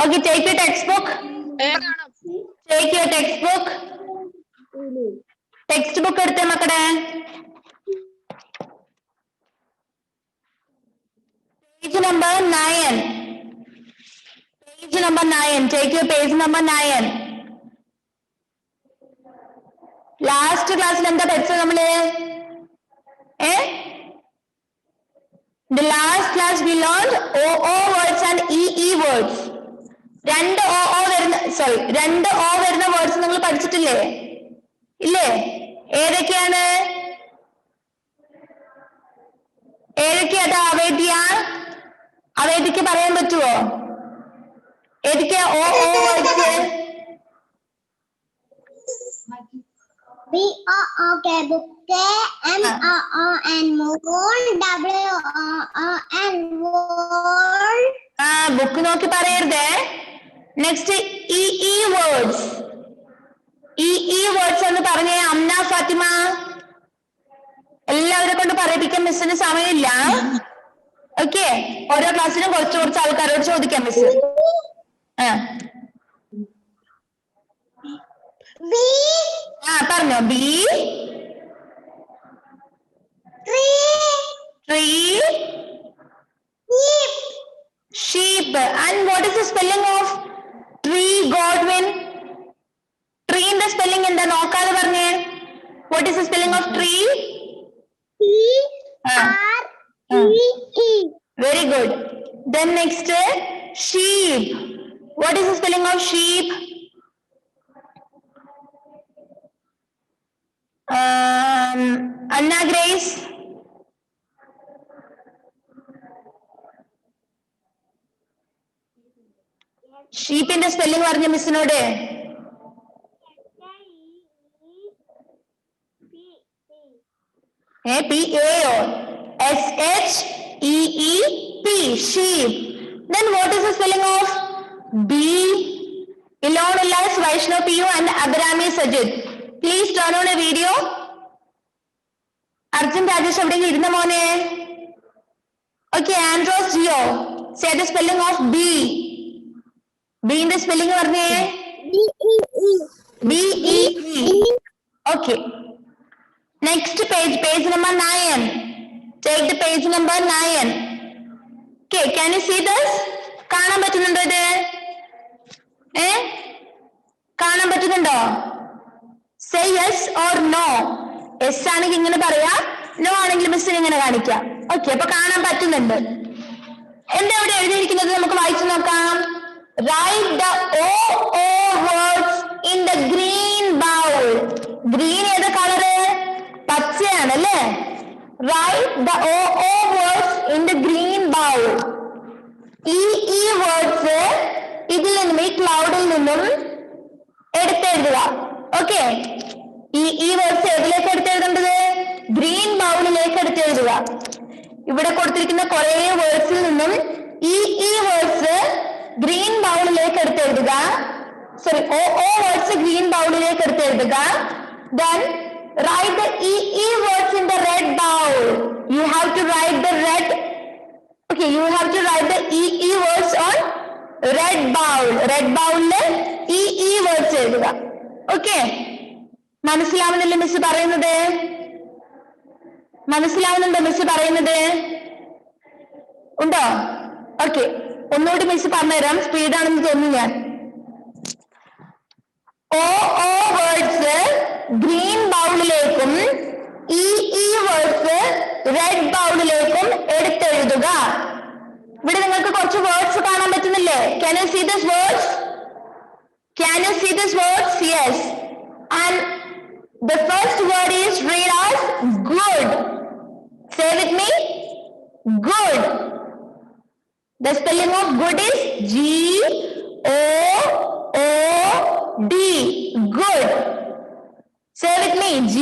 Okay, take your textbook. Take your textbook. Textbook എടുത്തേ മക്കളെ. Page number 9. Page number 9. Take your page number 9. Last class എന്താ പഠിച്ചത് നമ്മള്? The last class we learned OO words and EE words. രണ്ട് OO വരുന്ന words നിങ്ങൾ പഠിച്ചിട്ടില്ലേ? ഇല്ലേ? ഏതൊക്കെയാണ്? ഏതൊക്കെയാ? അവേദിക്ക് പറയാൻ പറ്റുമോ? ഏതൊക്കെയാ OO വേർഡ്സ്? ബുക്ക് നോക്കി പറയരുതേ. Next EE words. EE words എന്ന് പറഞ്ഞേ അംന ഫാത്തിമ. എല്ലാവരെ കൊണ്ട് പറയിപ്പിക്കാൻ മിസ്സിന് സമയമില്ല. ഓക്കെ, ഓരോ ക്ലാസ്സിലും കുറച്ച് ആൾക്കാരോട് ചോദിക്കാം മിസ്. പറഞ്ഞോ. B, tree, sheep. And what is the spelling of tree, Godwin? Tree in the spelling എന്താ നോക്കാതെ പറഞ്ഞേ. What is the spelling of tree? T-R-E-E. Very good. Then next, sheep. What is the spelling of sheep? Anna Grace. ഷീപ്പിന്റെ spelling പറഞ്ഞ മിസ്സിനോട്. P-A-O. S-H-E-E-P. Sheep. Then what is the spelling of B? Ilon Ullas, Vaishnav P.U. and Abhrami Sajid. Please turn on a video. Arjun Rajesh എവിടെയെങ്കിലും ഇരുന്ന മോനെ. Okay, Andros Gio. Say the spelling of B. B in the spelling പറഞ്ഞേ. B-E-E. Okay. Next page, page number 9. Take the page number 9. Okay, can you see this? കാണാൻ പറ്റുന്നുണ്ടോ ഇത്? കാണാൻ പറ്റുന്നുണ്ടോ? Say yes or no. Yes ആണെങ്കിൽ ഇങ്ങനെ പറയാ, no ആണെങ്കിൽ മിസ്സിന് ഇങ്ങനെ കാണിക്കാം. ഓക്കെ, അപ്പൊ കാണാൻ പറ്റുന്നുണ്ട്. എന്താ ഇവിടെ എഴുതിയിരിക്കുന്നത് നമുക്ക് വായിച്ചു നോക്കാം. Write the OO words in the green bowl. Green ഏത് കളറ്? പച്ചയാണ് അല്ലേ? Write the OO words in the green bowl. EE words ഇതിൽ നിന്നും ഈ ക്ലൗഡിൽ നിന്നും എടുത്തെഴുതുക. ഓക്കെ, ഈ വേർഡ്സ് ഏതിലേക്ക് എടുത്തെഴുതേണ്ടത്? ഗ്രീൻ ബൗളിലേക്ക് എടുത്തെഴുതുക. ഇവിടെ കൊടുത്തിരിക്കുന്ന കുറെ വേർഡ്സിൽ നിന്നും ഈ വേർഡ്സ് ഗ്രീൻ ബൗളിലേക്ക് എടുത്തെഴുതുക. സോറി, OO വേർഡ്സ് ഗ്രീൻ ബൗളിലേക്ക് എടുത്തെഴുതുക. Then write the EE words in the red bowl. You have to write the red. Okay, you have to write the EE words on red bowl. Red bowlile EE words എഴുതുക. Okay, മനസ്സിലാവുന്നില്ല miss പറയുന്നത്? മനസ്സിലാവുന്നുണ്ടോ miss പറയുന്നത്? ഉണ്ടോ? Okay, ഒന്നുകൂടി miss പറഞ്ഞുതരാം. സ്പീഡാണെന്ന് തോന്നുന്നു ഞാൻ. OO വേർഡ്സ് ഗ്രീൻ ബൗളിലേക്കും EE വേർഡ്സ് റെഡ് ബൗളിലേക്കും എടുത്തെഴുതുക. ഇവിടെ നിങ്ങൾക്ക് കുറച്ച് വേർഡ്സ് കാണാൻ പറ്റുന്നില്ലേ? Can you see these words? Can you see these words? Yes. And the first word is read as good. Say with me. Good. The spelling of good is G-O-O-D. Good. Say with me. G.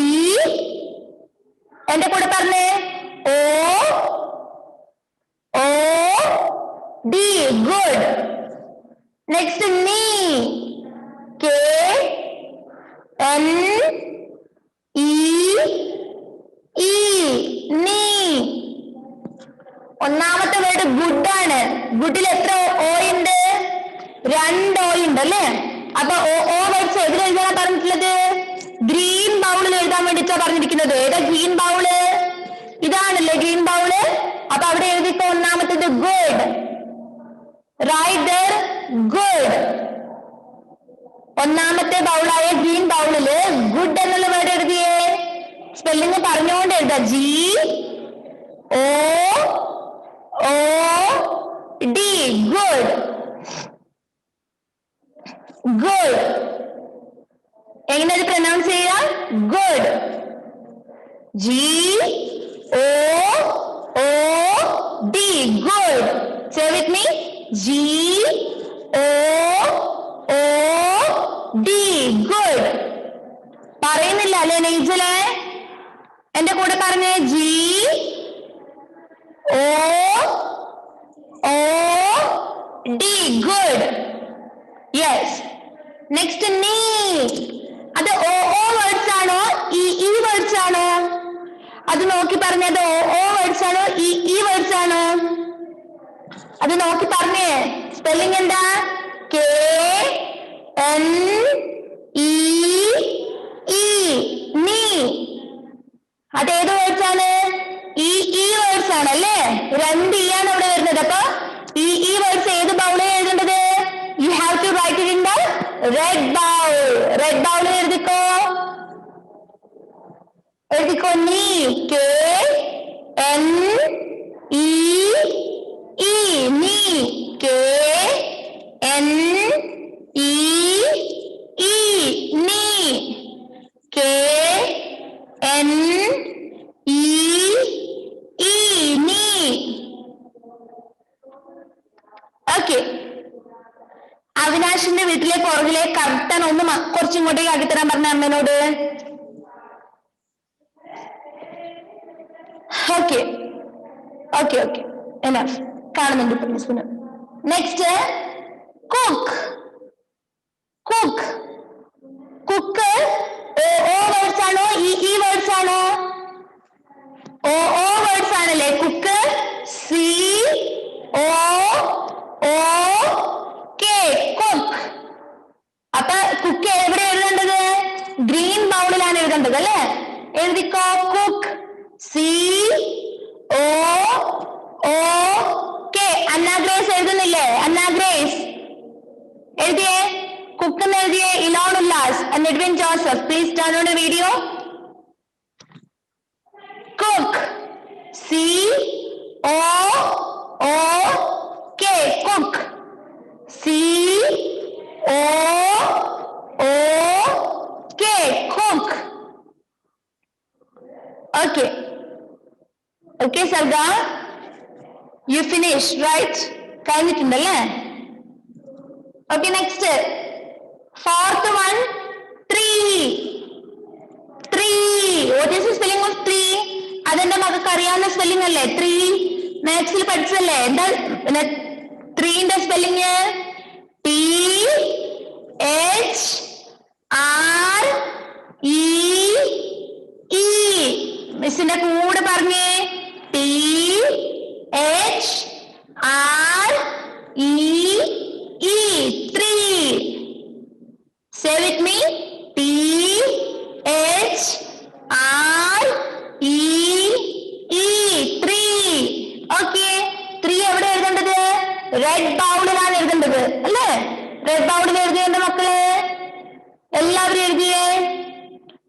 എന്റെ കൂടെ പറഞ്ഞേ. O-O-D. Good. Next, knee. K-N-E-E. Knee. ഒന്നാമത്തെ word good ആണ്. ഗുഡിൽ എത്ര O ഉണ്ട്? രണ്ട് ഓ ഉണ്ട് അല്ലേ? അപ്പൊ ഓ വേർഡ്സ് എതിൽ എഴുതാനാ പറഞ്ഞിട്ടുള്ളത്? ഗ്രീൻ ബൗളിൽ എഴുതാൻ വേണ്ടിട്ടാ പറഞ്ഞിരിക്കുന്നത്. ഏതാ ഗ്രീൻ ബൗള്? ഇതാണല്ലേ ഗ്രീൻ ബൗള്. അപ്പൊ അവിടെ എഴുതിക്കോ ഒന്നാമത്തേത് ഗുഡ്. Write there good. ഒന്നാമത്തെ ബൗളായ ഗ്രീൻ ബൗളില് ഗുഡ് എന്നുള്ള വേർഡ് എഴുതിയേ. സ്പെല്ലിംഗ് പറഞ്ഞുകൊണ്ട് എഴുതാ. GOOD. ഗുഡ്. ഗുഡ്. എങ്ങനെ അത് പ്രൊനൗൺസ് ചെയ്യാ? Good. GOOD. Good. Say with me. GOOD. Good. പറയുന്നില്ല അല്ലേ നെയ്ജലെ? എന്റെ കൂടെ പറഞ്ഞേ. GOOD. ഗുഡ്. യെസ്. നെക്സ്റ്റ് നീ. അത് ഓ വേർഡ്സ് ആണോ ഈ വേർഡ്സ് ആണോ? അത് നോക്കി പറഞ്ഞത് ഓ വേർഡ്സ് ആണോ ഈ വേർഡ്സ് ആണോ? അത് നോക്കി പറഞ്ഞേ. സ്പെല്ലിംഗ് എന്താ? KNEE. നീ. അതേത് വേർഡ്സ് ആണ്? ഈ വേർഡ്സ് ആണ് അല്ലേ? രണ്ട് ഈ ആണ് അവിടെ വരുന്നത്. അപ്പൊ ഈ വേർഡ്സ് ഏത് ബൗളിൽ എഴുതേണ്ടത്? You have to write it in the red bowl. Red ബൗളിൽ എഴുതിക്കോ. നീ. KNEE. നീ. KNEE. നീ. KNEE. നീ. ഓക്കെ. അവിനാശിന്റെ വീട്ടിലെ പുറകിലെ കർട്ടൻ ഒന്ന് കുറച്ചിങ്ങോട്ടേക്ക് ആക്കിത്തരാൻ പറഞ്ഞ അമ്മേനോട്. Okay okay okay enough. കാണുന്നുണ്ട് പ്രിൻസിപ്പിന്. Next cook. Cook. Cook O words ആണോ ഈ വേർഡ്സ് ആണോ? ഓ വേർഡ്സ് ആണല്ലേ. കുക്ക്. COOK. കുക്ക്. അപ്പൊ കുക്ക് എവിടെ എഴുതേണ്ടത്? ഗ്രീൻ ബൗളിലാണ് എഴുതേണ്ടത് അല്ലേ? എഴുതിക്കോ. കുക്ക്. COOK. അന്നാഗ്രേസ് എഴുതുന്നില്ലേ? അന്നാഗ്രേസ് എഴുതിയേ. കുക്ക് എന്ന് എഴുതിയേ. Elon Ullas and Edwin Joseph, please turn on the video. Cook. COOK. cook. COOK. cook. Okay. Okay, Sarga, you finished, right? കഴിഞ്ഞിട്ടുണ്ടല്ലേ? Okay, next. Fourth one, tree. What is the spelling of tree? അതെന്റെ മകൾക്ക് അറിയാവുന്ന spelling അല്ലേ? tree. മാത്സിൽ പഠിച്ചല്ലേ? എന്താ ട്രീന്റെ spelling? THREE. മിസ്സിന്റെ കൂടെ പറഞ്ഞേ. THREE. tree. Say with me. THREE. tree. Okay. tree എവിടെ എഴുതേണ്ടത്? Red ബൗളിലാണ് എഴുതേണ്ടത് അല്ലേ? റെഡ് ബൗളിൽ എഴുതിയേണ്ട മക്കളെ എല്ലാവരും എഴുതിയേ.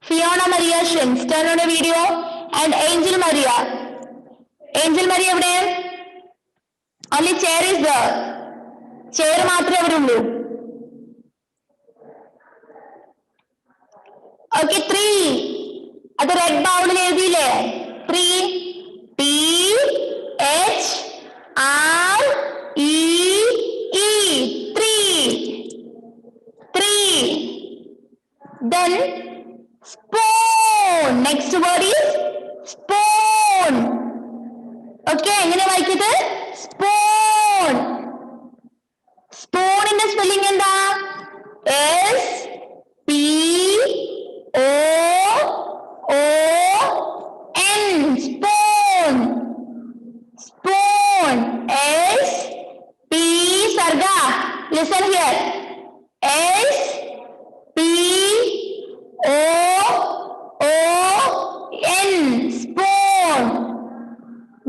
Fiona Maria Shins, turn on a video. and Angel Maria. Angel Maria എവിടെ? only chair is there. chair മാത്രമേ അവിടെ ഉള്ളൂ. ഓക്കെ. 3 അത് റെഡ് ബൗളിൽ എഴുതിയില്ലേ? 3. THREE. Then spoon. Next word is spoon. Okay, എങ്ങനെ വായിക്കത്? spoon. സ്പൂണിന്റെ സ്പെല്ലിംഗ് എന്താ? SPOON. spoon. spoon. SP. Sarga, listen here.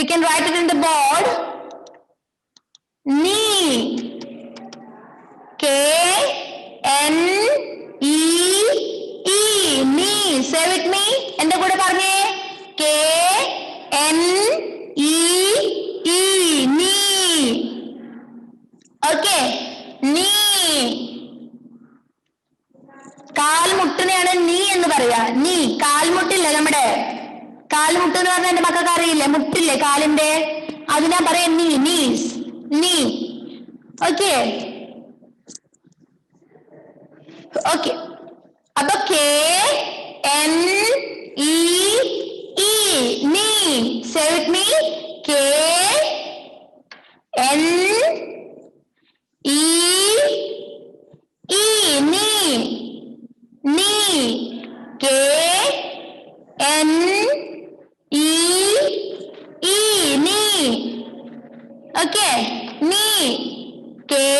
We can write it in the board. Knee. K-N-E-E. Knee. Say with me. എന്റെ കൂടെ പറഞ്ഞേ. K-N-E-E. Knee. Okay. Knee. കാൽമുട്ടിനെയാണ് നീ എന്ന് പറയാ. നീ കാൽമുട്ടില്ലേ, നമ്മുടെ കാൽമുട്ട് എന്ന് പറഞ്ഞാൽ എന്റെ മക്കൾക്ക് അറിയില്ലേ, മുട്ടില്ലേ കാലിന്റെ, അതിനാ പറയാ നീ. നീസ്. നീ. Okay okay. അപ്പൊ K-N-E-E. നീ. Say with me. K-N-E-E. നീ. നീ. K-N-E-E. നീ. ഓക്കെ. നീ. K-N-E-E.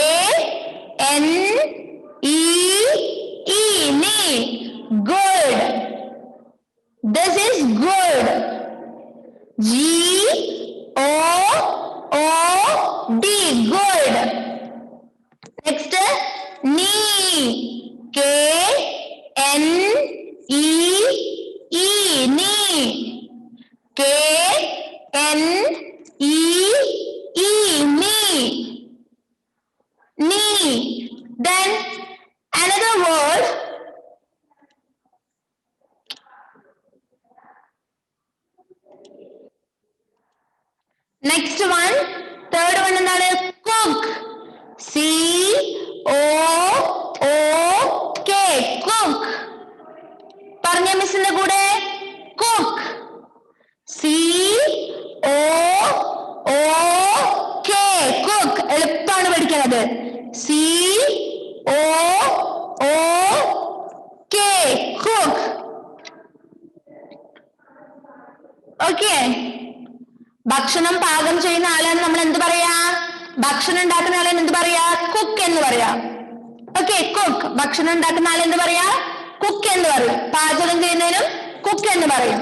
നീ. Good. This is good. G-O-O-D. Good. Next, knee. K-N-E-E. knee. K-N-E-E. knee. Knee. Then another word. Next one, third one എന്താണ്? cook. C-O-O-K. cook. പറഞ്ഞ മിസ്സിന്റെ കൂടെ. cook. C-O-O-K. cook. എളുപ്പമാണ് പഠിക്കുന്നത്. C-O-O-K. cook. Okay. ഭക്ഷണം പാകം ചെയ്യുന്ന ആളാണ് നമ്മൾ എന്ത് പറയാ? ഭക്ഷണം ഉണ്ടാക്കുന്ന ആളെ എന്ത് പറയാ? കുക്ക് എന്ന് പറയാ. ഓക്കെ. കുക്ക്. ഭക്ഷണം ഉണ്ടാക്കുന്ന ആളെ എന്ത് പറയാ? കുക്ക് എന്ന് പറയും. പാചകം ചെയ്യുന്നതിനും കുക്ക് എന്ന് പറയും.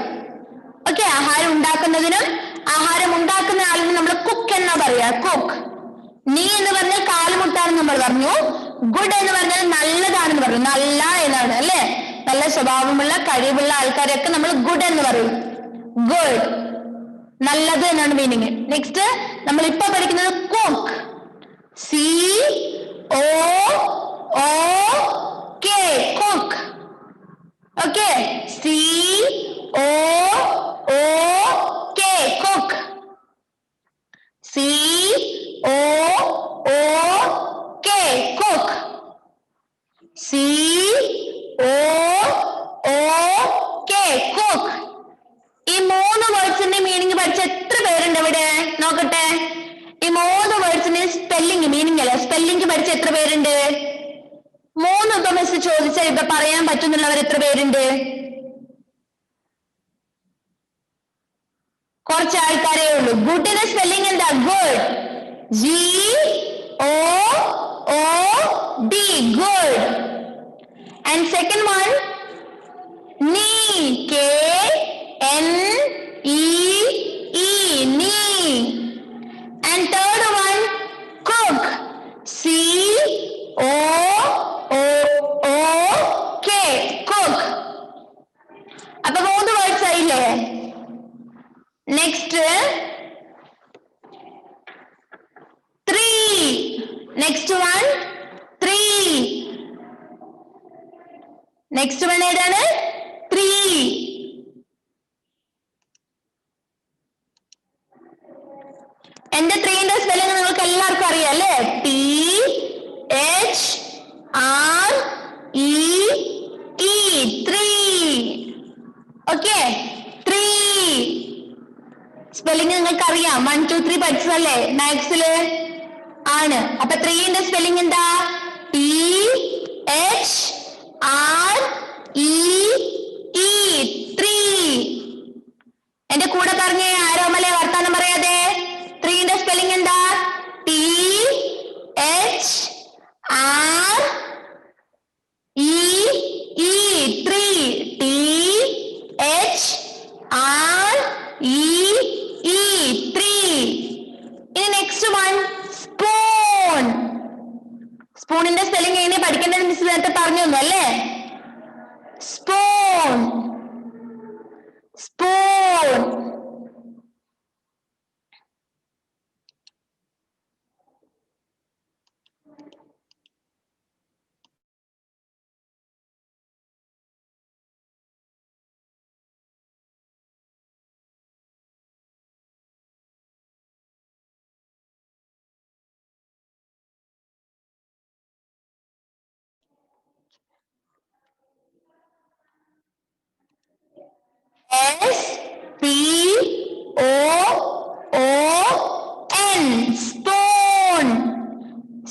ഓക്കെ. ആഹാരം ഉണ്ടാക്കുന്നതിനും ആഹാരം ഉണ്ടാക്കുന്ന ആളിനും നമ്മൾ കുക്ക് എന്നാ പറയാ. കുക്ക്. നീ എന്ന് പറഞ്ഞാൽ കാലുമുട്ടാണെന്ന് നമ്മൾ പറഞ്ഞു. ഗുഡ് എന്ന് പറഞ്ഞാൽ നല്ലതാണെന്ന് പറഞ്ഞു. നല്ല എന്നാണ് അല്ലെ. നല്ല സ്വഭാവമുള്ള കഴിവുള്ള ആൾക്കാരെയൊക്കെ നമ്മൾ ഗുഡ് എന്ന് പറയും. ഗുഡ്. നല്ലത് എന്നാണ് മീനിങ്. നെക്സ്റ്റ് നമ്മൾ ഇപ്പൊ പഠിക്കുന്നത് cook. C-O-O-K. Cook. Okay. C-O-O-K. Cook. C-O-O-K. Cook. C-O-O-K. Cook. ഈ മൂന്ന് വേർഡ്സിന്റെ മീനിങ് പഠിച്ച എത്ര പേരുണ്ട് ഇവിടെ? നോക്കട്ടെ. ഈ മൂന്ന് വേർഡ്സിന്റെ സ്പെല്ലിംഗ്, മീനിങ് അല്ല, സ്പെല്ലിംഗ് പഠിച്ച എത്ര പേരുണ്ട്? മൂന്ന് ഇപ്പൊ മിസ് ചോദിച്ചാൽ ഇപ്പൊ പറയാൻ പറ്റുന്നുള്ളവർ എത്ര പേരുണ്ട്? കുറച്ച് ആൾക്കാരേ ഉള്ളൂ. ഗുഡിന്റെ സ്പെല്ലിംഗ് എന്താ? Good. G-O-O-D. Good. And second one നീ. K-N-E-E. knee. And third one cook. C-O-O-O-K. cook. അപ്പൊ മൂന്ന് വേർഡ്സ് ആയില്ലേ? Next 3. Next one 3. Next one ഏതാണ്? 3. എന്റെ 3ന്റെ സ്പെല്ലിംഗ് നിങ്ങൾക്ക് എല്ലാവർക്കും അറിയാം അല്ലേ? T-H-R-E-E. 3. ഓക്കെ. 3 സ്പെല്ലിംഗ് നിങ്ങൾക്ക് അറിയാം. 1 2 3 പഠിച്ചതല്ലേ മാത്സില്? ആണ്. അപ്പൊ 3ന്റെ സ്പെല്ലിംഗ് എന്താ? T-H-R-E-E. 3. എന്റെ കൂടെ പറഞ്ഞേ. ആരോമലെ വർത്താനം പറയാതെ. 3ന്റെ സ്പെല്ലിംഗ് എന്താ? T-H-R-E-E. 3. T-H-R-E-E. മിസ് നേരത്തെ പറഞ്ഞു തന്നു അല്ലേ? Spoon, spoon. SPOON, spoon.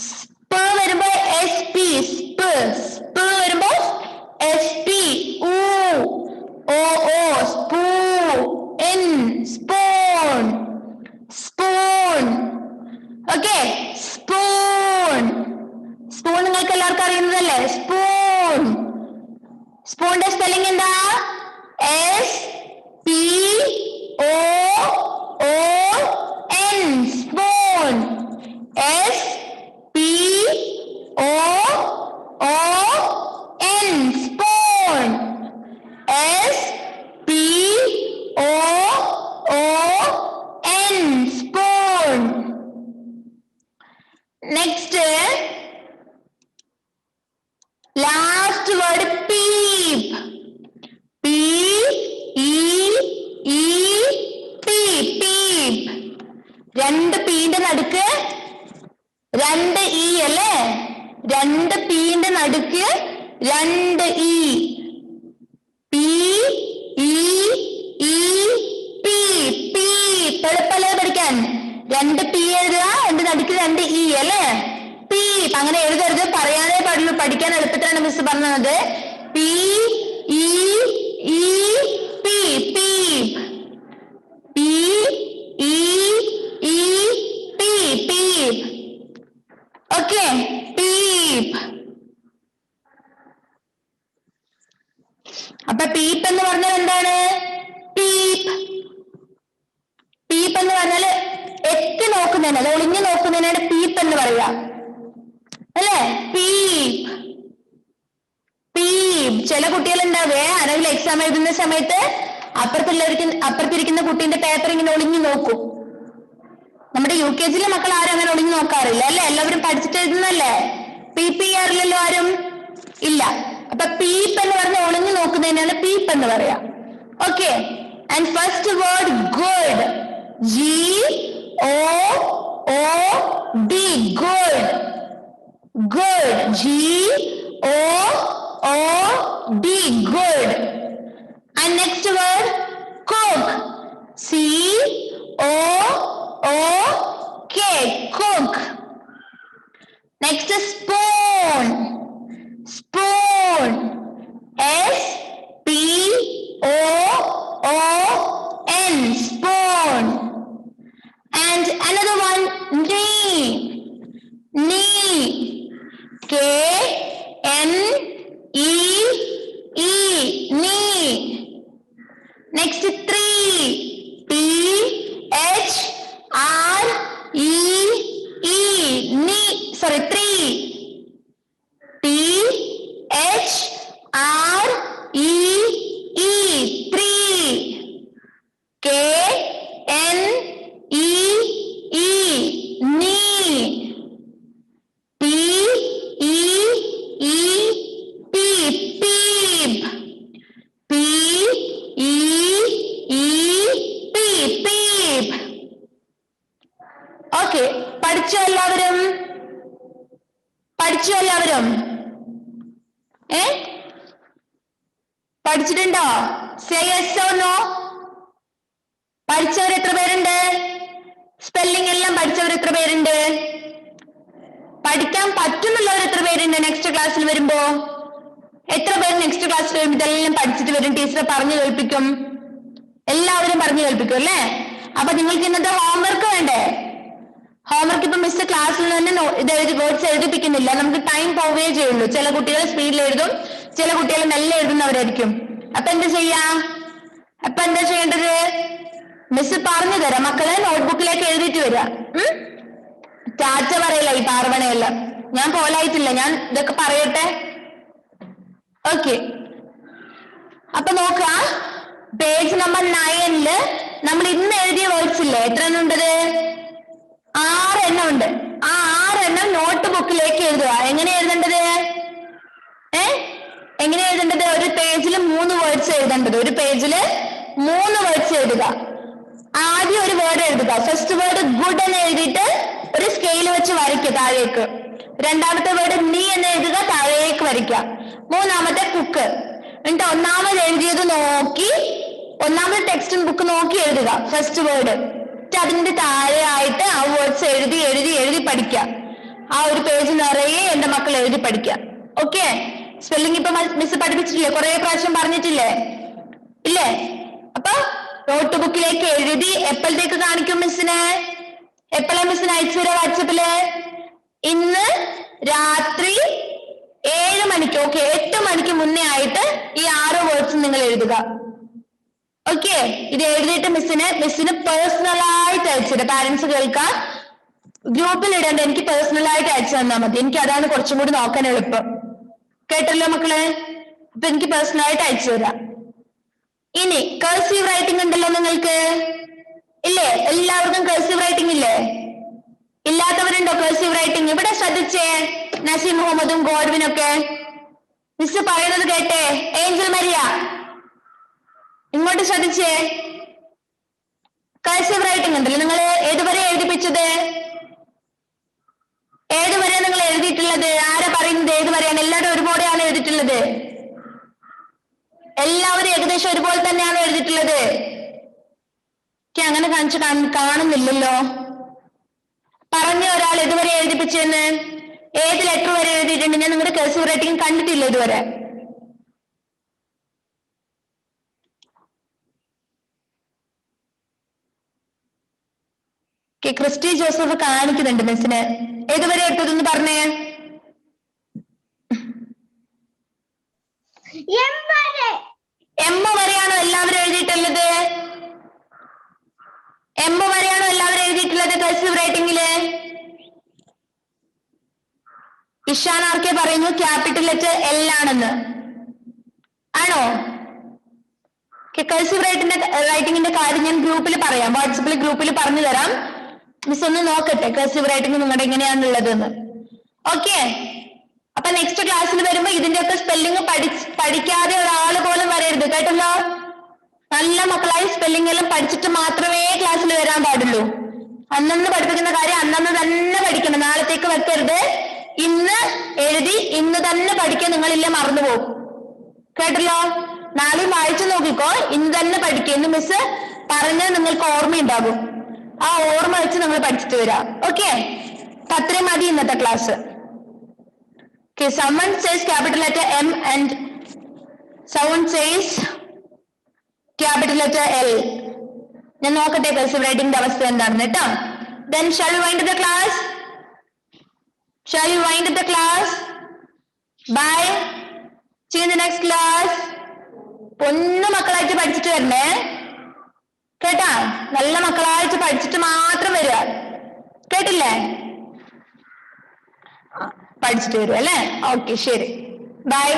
സ്പ വരുമ്പോ SP, സ്പ്. സ്പ് വരുമ്പോ SP, സ്പൂ. N, spoon, spoon. Okay, spoon. Spoon നിങ്ങൾക്ക് എല്ലാവർക്കും അറിയുന്നതല്ലേ? സ്പൂൺ. സ്പൂണിന്റെ സ്പെല്ലിംഗ് എന്താ? SPOON, spoon. SPOON, spoon. SPOON, spoon. Next last word peep. Peep. രണ്ട് പീന്റെ നടുക്ക് രണ്ട് ഇ അല്ലേ? രണ്ട് പീന്റെ നടുക്ക് രണ്ട് ഇ. എളുപ്പല്ലേ പഠിക്കാൻ? രണ്ട് പി എഴുതുക, എന്റെ നടുക്ക് രണ്ട് ഇ അല്ലേ? പീപ്പ്. അങ്ങനെ എഴുതരുത്, പറയാനേ പാടുള്ളൂ. പഠിക്കാൻ എളുപ്പത്തിലാണ് മിസ് പറഞ്ഞത്. Okay, peep. അപ്പൊ പീപ്പ് എന്ന് പറഞ്ഞാൽ എന്താണ്? പീപ്പ്. പീപ്പ് എന്ന് പറഞ്ഞാല് എത്തി നോക്കുന്നതിന്, അത് ഒളിഞ്ഞു നോക്കുന്നതിനാണ് പീപ്പ് എന്ന് പറയുക അല്ലേ? പീപ്പ്. പീപ്പ്. ചില കുട്ടികളുണ്ടാവേ ആരെങ്കിലും എക്സാം എഴുതുന്ന സമയത്ത് അപ്പുറത്തിരിക്കുന്ന കുട്ടീന്റെ പേപ്പർ ഇങ്ങനെ ഒളിഞ്ഞു നോക്കും. നമ്മുടെ UKGയിലെ മക്കൾ ആരും അങ്ങനെ ഒളിഞ്ഞു നോക്കാറില്ല അല്ലെ? എല്ലാവരും പഠിച്ചിട്ട് എഴുതുന്നല്ലേ? പീപ്പ് ചെയ്യാറില്ലല്ലോ ആരും? ഇല്ല. അപ്പൊ പീപ്പ് എന്ന് പറഞ്ഞ ഒളിഞ്ഞു നോക്കുന്നതിനാണ് പീപ്പ് എന്ന് പറയാ. Okay, and first word good. GOOD, good. Good. GOOD, good. And next word cook. COOK, cook. Next spoon. Spoon. SPOON, spoon. And another one, knee. Knee. KNEE, knee. Next tree. THREE, knee. Sorry, tree. THREE, tree. KNEE, knee. Okay, പഠിച്ചോ എല്ലാവരും? പഠിച്ചോ എല്ലാവരും? പഠിച്ചിട്ടുണ്ടോ? Say yes or no. പഠിച്ചവർ എത്ര പേരുണ്ട്? Spelling എല്ലാം പഠിച്ചവർ എത്ര പേരുണ്ട്? പഠിക്കാൻ പറ്റുന്നുള്ളവർ എത്ര പേരുണ്ട്? നെക്സ്റ്റ് ക്ലാസ്സിൽ വരുമ്പോ എത്ര പേര് നെക്സ്റ്റ് ക്ലാസ്സിൽ വരുമ്പോ ഇതെല്ലാം പഠിച്ചിട്ട് വരും? ടീച്ചറെ പറഞ്ഞു കേൾപ്പിക്കും. എല്ലാവരും പറഞ്ഞു കേൾപ്പിക്കും അല്ലേ? അപ്പൊ നിങ്ങൾക്ക് ഇന്നത്തെ ഹോംവർക്ക് വേണ്ടേ? ഹോംവർക്ക് ഇപ്പൊ മിസ് ക്ലാസ്സിൽ തന്നെ വേർഡ്സ് എഴുതിപ്പിക്കുന്നില്ല. നമുക്ക് ടൈം പോവുകയേ ചെയ്യുള്ളൂ. ചില കുട്ടികൾ സ്പീഡിൽ എഴുതും, ചില കുട്ടികൾ മെല്ലെ എഴുതുന്നവരായിരിക്കും. അപ്പൊ എന്താ ചെയ്യേണ്ടത്? മിസ് പറഞ്ഞു തരാം. മക്കളെ നോട്ട്ബുക്കിലേക്ക് എഴുതിയിട്ട് വരിക. ടാറ്റ പറയില്ല ഈ പാർവണയെല്ലാം. ഞാൻ പോലായിട്ടില്ല, ഞാൻ ഇതൊക്കെ പറയട്ടെ. ഓക്കെ, അപ്പൊ നോക്ക, പേജ് നമ്പർ 9 നമ്മൾ ഇന്ന് എഴുതിയ വേർഡ്സ് ഇല്ലേ, എത്ര എണ്ണം ഉണ്ടത്? 6 എണ്ണം ഉണ്ട്. ആ 6 എണ്ണം നോട്ട് ബുക്കിലേക്ക് എഴുതുക. എങ്ങനെ എഴുതേണ്ടത്? എങ്ങനെ എഴുതേണ്ടത്? ഒരു പേജിൽ 3 വേർഡ്സ് എഴുതേണ്ടത്. ഒരു പേജില് 3 വേർഡ്സ് എഴുതുക. ആദ്യം ഒരു വേർഡ് എഴുതുക. ഫസ്റ്റ് വേർഡ് ഗുഡ് എന്ന് എഴുതിയിട്ട് ഒരു സ്കെയിൽ വെച്ച് വരയ്ക്കുക താഴേക്ക്. രണ്ടാമത്തെ വേർഡ് നീ എന്ന് എഴുതുക, താഴേക്ക് വരയ്ക്കുക. മൂന്നാമത്തെ കുക്ക്. എന്നിട്ട് ഒന്നാമത് എഴുതിയത് നോക്കി, ഒന്നാമത് ടെക്സ്റ്റ് ബുക്ക് നോക്കി എഴുതുക ഫസ്റ്റ് വേർഡ്. അതിന്റെ താഴെ ആയിട്ട് ആ വേർഡ്സ് എഴുതി എഴുതി എഴുതി പഠിക്കുക. ആ ഒരു പേജ് നിറയെ എന്റെ മക്കൾ എഴുതി പഠിക്കുക. ഓക്കെ, സ്പെല്ലിംഗ് ഇപ്പൊ മിസ് പഠിപ്പിച്ചിട്ടില്ലേ? കുറെ പ്രാവശ്യം പറഞ്ഞിട്ടില്ലേ? ഇല്ലേ? അപ്പൊ നോട്ട് ബുക്കിലേക്ക് എഴുതി എപ്പോഴത്തേക്ക് കാണിക്കും മിസ്സിന്? എപ്പോഴാ മിസ്സിന് അയച്ചു തരാം വാട്സപ്പില്? ഇന്ന് രാത്രി 7 മണിക്ക്. ഓക്കെ, 8 മണിക്ക് മുന്നേ ആയിട്ട് ഈ 6 വേർഡ്സ് നിങ്ങൾ എഴുതുക. ഓക്കെ, ഇത് എഴുതിയിട്ട് മിസ്സിന് പേഴ്സണലായിട്ട് അയച്ചുതരാം. പാരന്റ്സ് കേൾക്കാൻ ഗ്രൂപ്പിൽ ഇടേണ്ട, എനിക്ക് പേഴ്സണലായിട്ട് അയച്ചു തന്നാൽ മതി. എനിക്ക് അതാണ് കുറച്ചും കൂടി നോക്കാൻ എളുപ്പം. കേട്ടല്ലോ മക്കളെ? അപ്പൊ എനിക്ക് പേഴ്സണലായിട്ട് അയച്ചു തരാം. ഇനി കർസീവ് റൈറ്റിംഗ് ഉണ്ടല്ലോ നിങ്ങൾക്ക്? ഇല്ലേ? എല്ലാവർക്കും കർസീവ് റൈറ്റിംഗ് ഇല്ലേ? ഇല്ലാത്തവരുണ്ടോ കർസീവ് റൈറ്റിംഗ്? ഇവിടെ ശ്രദ്ധിച്ചേ, നസീം മുഹമ്മദും ഗോഡ്വിനൊക്കെ. മിസ് പറയുന്നത് കേട്ടേ? ഏഞ്ചൽ മരിയ ഇങ്ങോട്ട് ശ്രദ്ധിച്ചേ. കർസീവ് റൈറ്റിംഗ് ഉണ്ടല്ലോ, നിങ്ങൾ ഏതുവരെ എഴുതിപ്പിച്ചത്? ഏതുവരെ നിങ്ങൾ എഴുതിയിട്ടുള്ളത്? ആരാ പറയുന്നത് ഏതുവരെയാണ്? എല്ലാവരും ഒരുപോലെയാണ് എഴുതിയിട്ടുള്ളത്? എല്ലാവരും ഏകദേശം ഒരുപോലെ തന്നെയാണ് എഴുതിയിട്ടുള്ളത്. അങ്ങനെ കാണിച്ച് കാണുന്നില്ലല്ലോ. പറഞ്ഞ ഒരാൾ ഇതുവരെ എഴുതിപ്പിച്ചെന്ന്, ഏത് ലെറ്റർ വരെ എഴുതിയിട്ടുണ്ട്? ഞാൻ നിങ്ങളുടെ കർസീവ് റൈറ്റിംഗ് കണ്ടിട്ടില്ല ഇതുവരെ. ക്രിസ്റ്റി ജോസഫ് കാണിക്കുന്നുണ്ട് മിസ്സിന്. ഏതുവരെ എടുത്തതെന്ന് പറഞ്ഞേ? എം വരെയാണോ എല്ലാവരും എഴുതിയിട്ടുള്ളത്? എം വരെയാണോ എല്ലാവരും എഴുതിയിട്ടുള്ളത് കർസീവ് റൈറ്റിംഗില്? ഇഷാൻ ആർക്കെ പറയുന്നു ക്യാപിറ്റൽ ലെറ്റർ എൽ ആണെന്ന്. ആണോ? കർസീവ് റൈറ്റിംഗിന്റെ കാര്യം ഞാൻ ഗ്രൂപ്പിൽ പറയാം, വാട്സപ്പിൽ ഗ്രൂപ്പിൽ പറഞ്ഞു തരാം. മിസ് ഒന്ന് നോക്കട്ടെ കർസീവ് റൈറ്റിംഗ് നിങ്ങളുടെ എങ്ങനെയാണുള്ളതെന്ന്. ഓക്കെ, അപ്പൊ നെക്സ്റ്റ് ക്ലാസ്സിൽ വരുമ്പോ ഇതിന്റെയൊക്കെ സ്പെല്ലിംഗ് പഠിക്കാതെ ഒരാൾ പോലും വരരുത്, കേട്ടല്ലോ? നല്ല മക്കളായി സ്പെല്ലിംഗ് എല്ലാം പഠിച്ചിട്ട് മാത്രമേ ക്ലാസ്സിൽ വരാൻ പാടുള്ളൂ. അന്നന്ന് പഠിപ്പിക്കുന്ന കാര്യം അന്നന്ന് തന്നെ പഠിക്കണം, നാളത്തേക്ക് വെക്കരുത്. ഇന്ന് എഴുതി ഇന്ന് തന്നെ പഠിക്കാൻ നിങ്ങളില്ല, മറന്നുപോകും. കേട്ടല്ലോ? നാളെയും വായിച്ചു നോക്കിക്കോ, ഇന്ന് തന്നെ പഠിക്കുക. ഇന്ന് മിസ് പറഞ്ഞത് നിങ്ങൾക്ക് ഓർമ്മയുണ്ടാകും. ആ ഓർമ്മ വെച്ച് നിങ്ങൾ പഠിച്ചിട്ട് വരാം. ഓക്കെ, അത്രയും മതി ഇന്നത്തെ class. Okay, someone says capital letter M and someone says capital letter L. ഞാൻ നോക്കട്ടെ കർസീവ് റൈറ്റിംഗിന്റെ അവസ്ഥ എന്താണെന്ന് കേട്ടോ. Then shall we wind up the class? Shall we wind up the class? Bye. See you in the next class. ഒന്ന് മക്കളായിട്ട് പഠിച്ചിട്ട് വരണേ കേട്ടാ. നല്ല മക്കളായിട്ട് പഠിച്ചിട്ട് മാത്രം വരിക, കേട്ടില്ലേ? പഠിച്ചിട്ട് വരും അല്ലേ? ഓക്കെ, ശരി, ബൈ.